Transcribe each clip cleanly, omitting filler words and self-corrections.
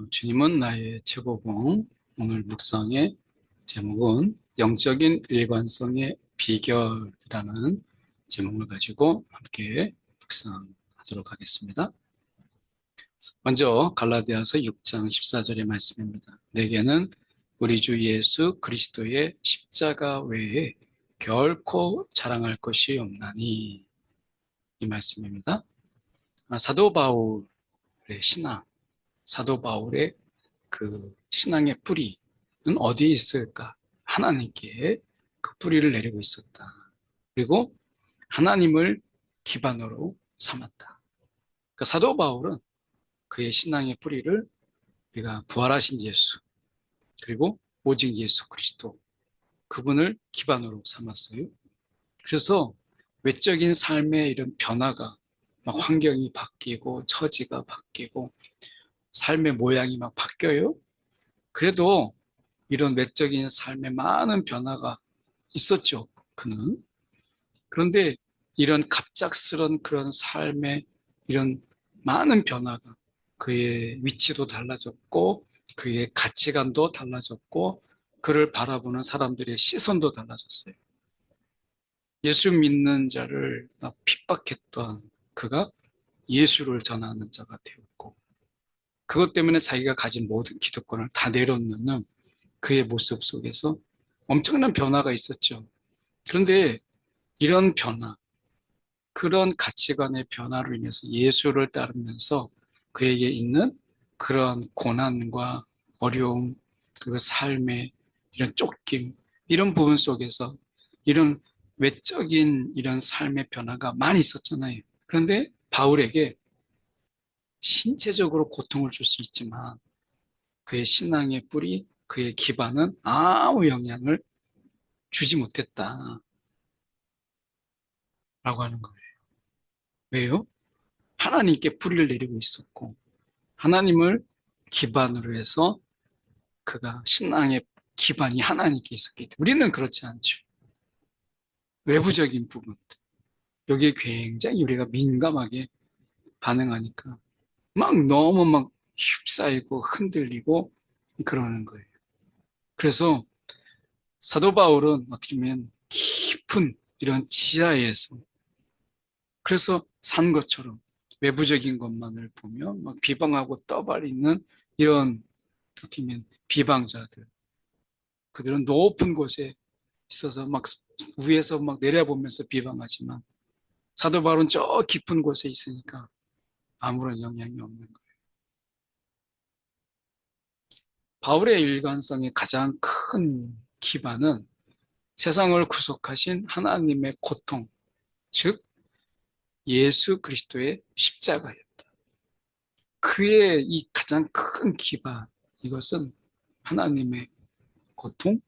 주님은 나의 최고봉. 오늘 묵상의 제목은 영적인 일관성의 비결이라는 제목을 가지고 함께 묵상하도록 하겠습니다. 먼저 갈라디아서 6장 14절의 말씀입니다. 내게는 우리 주 예수 그리스도의 십자가 외에 결코 자랑할 것이 없나니, 이 말씀입니다. 사도 바울의 신앙, 사도 바울의 그 신앙의 뿌리는 어디에 있을까? 하나님께 그 뿌리를 내리고 있었다. 그리고 하나님을 기반으로 삼았다. 그러니까 사도 바울은 그의 신앙의 뿌리를 우리가 부활하신 예수, 그리고 오직 예수 그리스도, 그분을 기반으로 삼았어요. 그래서 외적인 삶의 이런 변화가, 막 환경이 바뀌고 처지가 바뀌고 삶의 모양이 막 바뀌어요. 그래도 이런 외적인 삶에 많은 변화가 있었죠, 그는. 그런데 이런 갑작스런 그런 삶의 이런 많은 변화가, 그의 위치도 달라졌고 그의 가치관도 달라졌고 그를 바라보는 사람들의 시선도 달라졌어요. 예수 믿는 자를 막 핍박했던 그가 예수를 전하는 자가 되었고, 그것 때문에 자기가 가진 모든 기득권을 다 내려놓는 그의 모습 속에서 엄청난 변화가 있었죠. 그런데 이런 변화, 그런 가치관의 변화로 인해서 예수를 따르면서 그에게 있는 그런 고난과 어려움, 그리고 삶의 이런 쫓김, 이런 부분 속에서 이런 외적인 이런 삶의 변화가 많이 있었잖아요. 그런데 바울에게 신체적으로 고통을 줄 수 있지만 그의 신앙의 뿌리, 그의 기반은 아무 영향을 주지 못했다라고 하는 거예요. 왜요? 하나님께 뿌리를 내리고 있었고 하나님을 기반으로 해서 그가 신앙의 기반이 하나님께 있었기 때문에. 우리는 그렇지 않죠. 외부적인 부분들, 여기에 굉장히 우리가 민감하게 반응하니까 막 너무 막 휩싸이고 흔들리고 그러는 거예요. 그래서 사도 바울은 어떻게 보면 깊은 이런 지하에서, 그래서 산 것처럼 외부적인 것만을 보면 막 비방하고 떠벌이는 이런 어떻게 보면 비방자들, 그들은 높은 곳에 있어서 막 위에서 막 내려보면서 비방하지만 사도 바울은 저 깊은 곳에 있으니까 아무런 영향이 없는 거예요. 바울의 일관성의 가장 큰 기반은 세상을 구속하신 하나님의 고통, 즉 예수 그리스도의 십자가였다. 그의 이 가장 큰 기반, 이것은 하나님의 고통,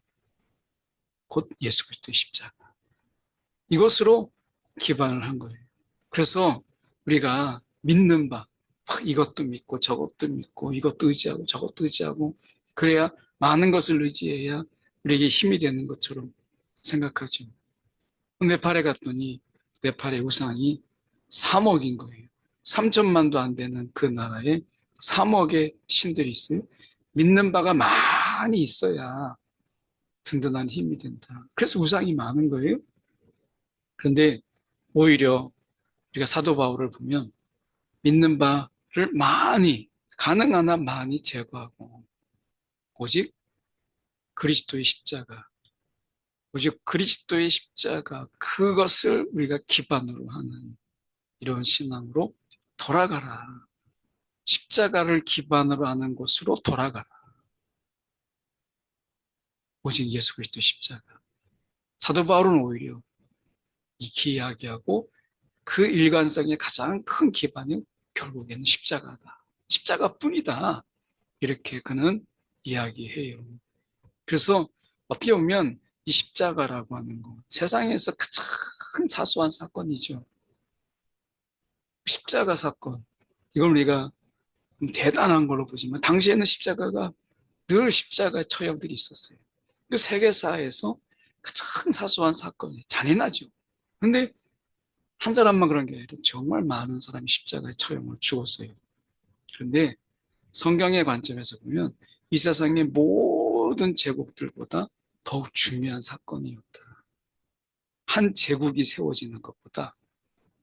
곧 예수 그리스도의 십자가, 이것으로 기반을 한 거예요. 그래서 우리가 믿는 바, 이것도 믿고 저것도 믿고 이것도 의지하고 저것도 의지하고 그래야 많은 것을 의지해야 우리에게 힘이 되는 것처럼 생각하죠. 네팔에 갔더니 네팔의 우상이 3억인 거예요. 3천만도 안 되는 그 나라에 3억의 신들이 있어요. 믿는 바가 많이 있어야 든든한 힘이 된다. 그래서 우상이 많은 거예요. 그런데 오히려 우리가 사도 바울을 보면 믿는 바를 많이, 가능한 한 많이 제거하고 오직 그리스도의 십자가, 오직 그리스도의 십자가, 그것을 우리가 기반으로 하는 이런 신앙으로 돌아가라. 십자가를 기반으로 하는 곳으로 돌아가라. 오직 예수 그리스도의 십자가. 사도 바울은 오히려 이야기하고 그 일관성의 가장 큰 기반은 결국에는 십자가다. 십자가뿐이다. 이렇게 그는 이야기해요. 그래서 어떻게 보면 이 십자가라고 하는 거, 세상에서 가장 사소한 사건이죠. 십자가 사건. 이걸 우리가 대단한 걸로 보지만 당시에는 십자가가 늘 십자가 처형들이 있었어요. 그 세계사에서 가장 사소한 사건이 잔인하죠. 근데 한 사람만 그런 게 아니라 정말 많은 사람이 십자가의 처형을 죽었어요. 그런데 성경의 관점에서 보면 이 세상의 모든 제국들보다 더욱 중요한 사건이었다. 한 제국이 세워지는 것보다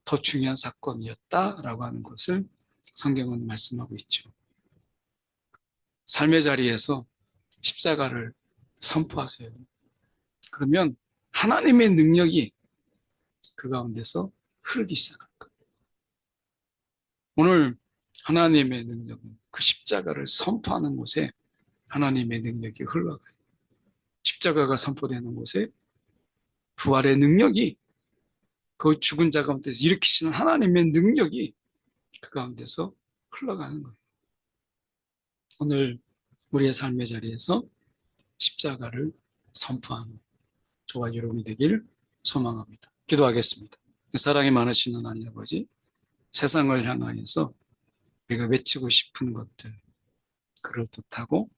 더 중요한 사건이었다라고 하는 것을 성경은 말씀하고 있죠. 삶의 자리에서 십자가를 선포하세요. 그러면 하나님의 능력이 그 가운데서 흐르기 시작할 거예요. 오늘 하나님의 능력은 그 십자가를 선포하는 곳에 하나님의 능력이 흘러가요. 십자가가 선포되는 곳에 부활의 능력이, 그 죽은 자 가운데서 일으키시는 하나님의 능력이 그 가운데서 흘러가는 거예요. 오늘 우리의 삶의 자리에서 십자가를 선포하는 저와 여러분이 되길 소망합니다. 기도하겠습니다. 사랑이 많으신 하나님 아버지, 세상을 향하여서 우리가 외치고 싶은 것들, 그럴듯하고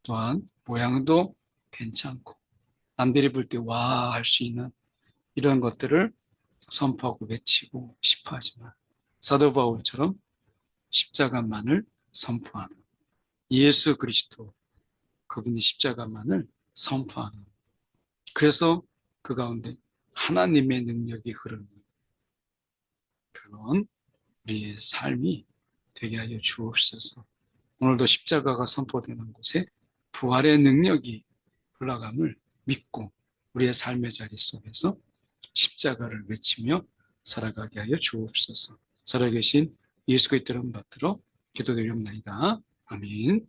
또한 모양도 괜찮고 남들이 볼 때 와 할 수 있는 이런 것들을 선포하고 외치고 싶어 하지만 사도 바울처럼 십자가만을 선포하는, 예수 그리스도 그분의 십자가만을 선포하는, 그래서 그 가운데 하나님의 능력이 흐르는 그런 우리의 삶이 되게 하여 주옵소서. 오늘도 십자가가 선포되는 곳에 부활의 능력이 흘러감을 믿고 우리의 삶의 자리 속에서 십자가를 외치며 살아가게 하여 주옵소서. 살아계신 예수 그리스도를 받들어 기도드립니다. 아멘.